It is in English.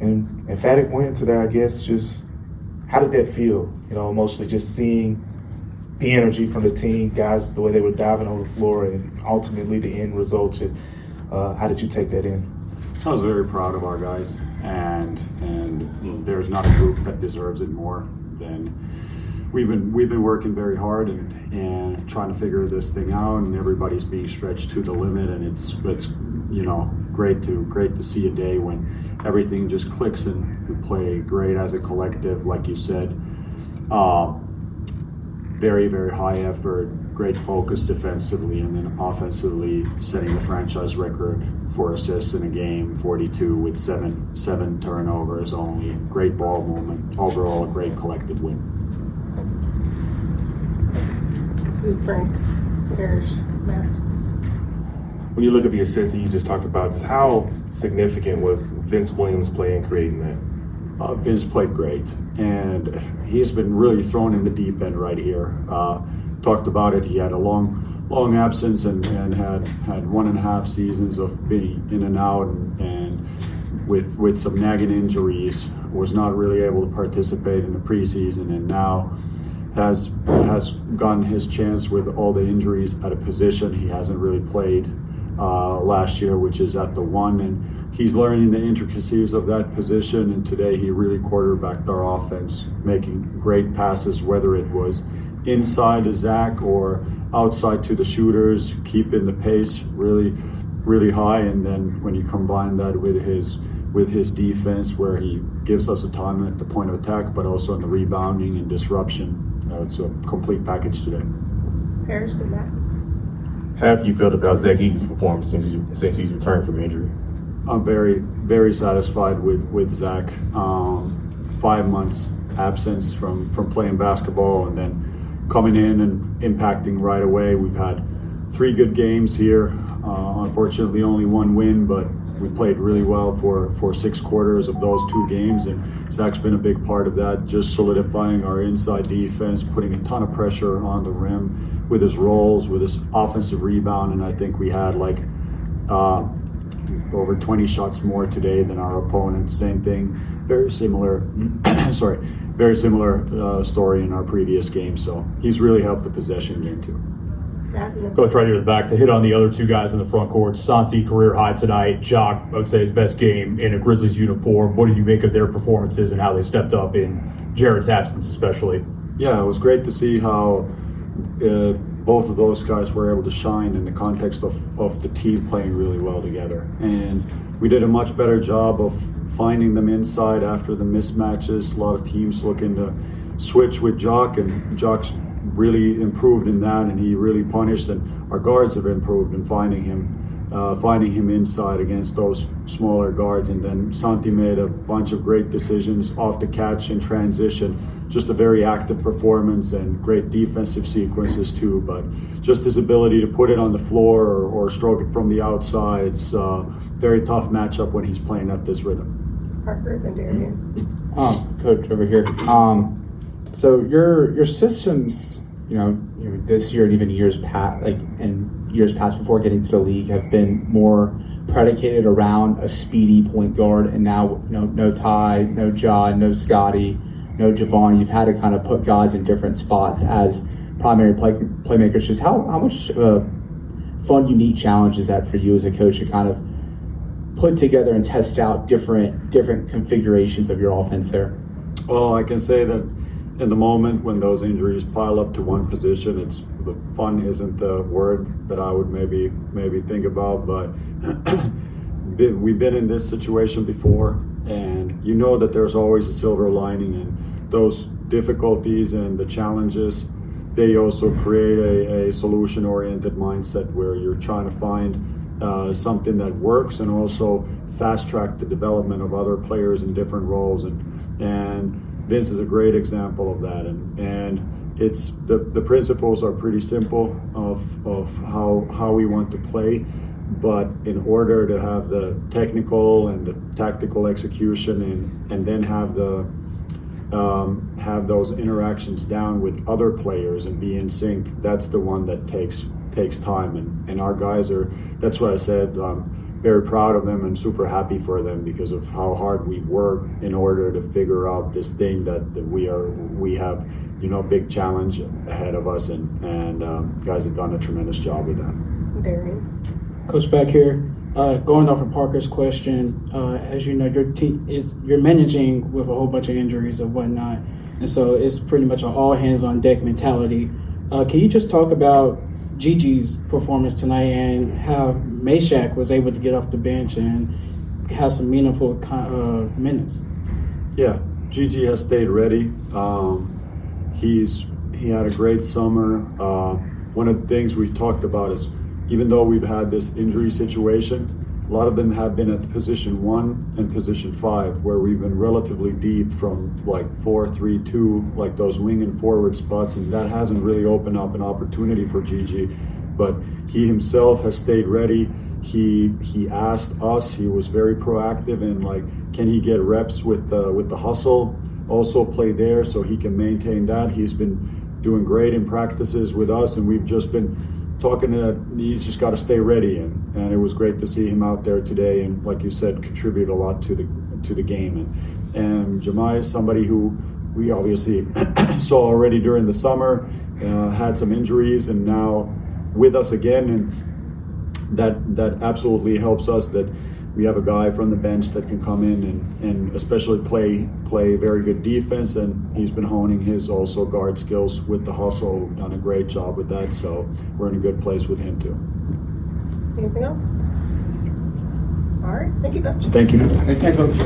And emphatic win today, I guess. Just how did that feel? Emotionally, just seeing the energy from the team, guys, the way they were diving on the floor, and ultimately the end result. Just how did you take that in? I was very proud of our guys, and there's not a group that deserves it more than we've been working very hard and trying to figure this thing out, and everybody's being stretched to the limit, and it's great to see a day when everything just clicks and we play great as a collective, like you said. Very, very high effort, great focus defensively, and then offensively setting the franchise record for assists in a game, 42 with seven turnovers only. Great ball movement. Overall, a great collective win. So Frank, Bears, Matt. When you look at the assists that you just talked about, just how significant was Vince Williams' play in creating that? Vince played great, and he has been really thrown in the deep end right here. Talked about it. He had a long absence and had 1.5 seasons of being in and out, and with some nagging injuries, was not really able to participate in the preseason, and now has gotten his chance with all the injuries at a position he hasn't really played last year, which is at the 1, and he's learning the intricacies of that position, and today he really quarterbacked our offense, making great passes, whether it was inside to Zach or outside to the shooters, keeping the pace really, really high. And then when you combine that with his defense, where he gives us a time at the point of attack, but also in the rebounding and disruption, it's a complete package today. Bears, good Matt. How have you felt about Zach Eaton's performance since he's returned from injury? I'm very, very satisfied with Zach. 5 months absence from playing basketball, and then coming in and impacting right away. We've had 3 good games here. Unfortunately, only 1 win, but we played really well for 6 quarters of those 2 games, and Zach's been a big part of that, just solidifying our inside defense, putting a ton of pressure on the rim with his rolls, with his offensive rebound, and I think we had over 20 shots more today than our opponents. Same thing, very similar story in our previous game. So he's really helped the possession game too. Coach, right here at the back, to hit on the other 2 guys in the front court. Santi, career high tonight. Jock, I would say his best game in a Grizzlies uniform. What do you make of their performances and how they stepped up in Jared's absence especially? Yeah, it was great to see how both of those guys were able to shine in the context of the team playing really well together. And we did a much better job of finding them inside after the mismatches. A lot of teams looking to switch with Jock, and Jock's really improved in that, and he really punished, and our guards have improved in finding him inside against those smaller guards. And then Santi made a bunch of great decisions off the catch and transition. Just a very active performance and great defensive sequences too, but just his ability to put it on the floor or stroke it from the outside, it's a very tough matchup when he's playing at this rhythm. Parker, then Darian. Coach over here. So your systems, this year and even years past, years past before getting to the league, have been more predicated around a speedy point guard, and now no Ty, no John, no Scotty, no Javon. You've had to kind of put guys in different spots as primary playmakers. Just how much fun, unique challenge is that for you as a coach to kind of put together and test out different configurations of your offense there? Well, I can say that in the moment when those injuries pile up to one position, the fun isn't the word that I would maybe think about, but we've been in this situation before, and you know that there's always a silver lining, and those difficulties and the challenges, they also create a solution-oriented mindset where you're trying to find something that works, and also fast-track the development of other players in different roles, and Vince is a great example of that, and it's the principles are pretty simple of how we want to play, but in order to have the technical and the tactical execution and then have those interactions down with other players and be in sync, that's the one that takes time, and our guys are, that's what I said, very proud of them and super happy for them because of how hard we work in order to figure out this thing that we have, you know, a big challenge ahead of us, and guys have done a tremendous job with that. Darian. Coach, back here, going off of Parker's question, as you know, your team you're managing with a whole bunch of injuries and whatnot, and so it's pretty much an all hands on deck mentality. Can you just talk about Gigi's performance tonight and how Meshack was able to get off the bench and have some meaningful minutes? Yeah, Gigi has stayed ready. He had a great summer. One of the things we've talked about is, even though we've had this injury situation, a lot of them have been at position 1 and position 5, where we've been relatively deep from like 4, 3, 2, like those wing and forward spots, and that hasn't really opened up an opportunity for Gigi. But he himself has stayed ready. He asked us. He was very proactive in like, can he get reps with the hustle? Also play there so he can maintain that. He's been doing great in practices with us, and we've just been talking to, he's just got to stay ready, and it was great to see him out there today, and like you said, contribute a lot to the game. And Jemai is somebody who we obviously saw already during the summer, had some injuries, and now with us again, and that absolutely helps us that we have a guy from the bench that can come in and especially play very good defense, and he's been honing his also guard skills with the hustle, done a great job with that, so we're in a good place with him too. Anything else? All right. Thank you, Coach. Thank you. Thank you, Coach.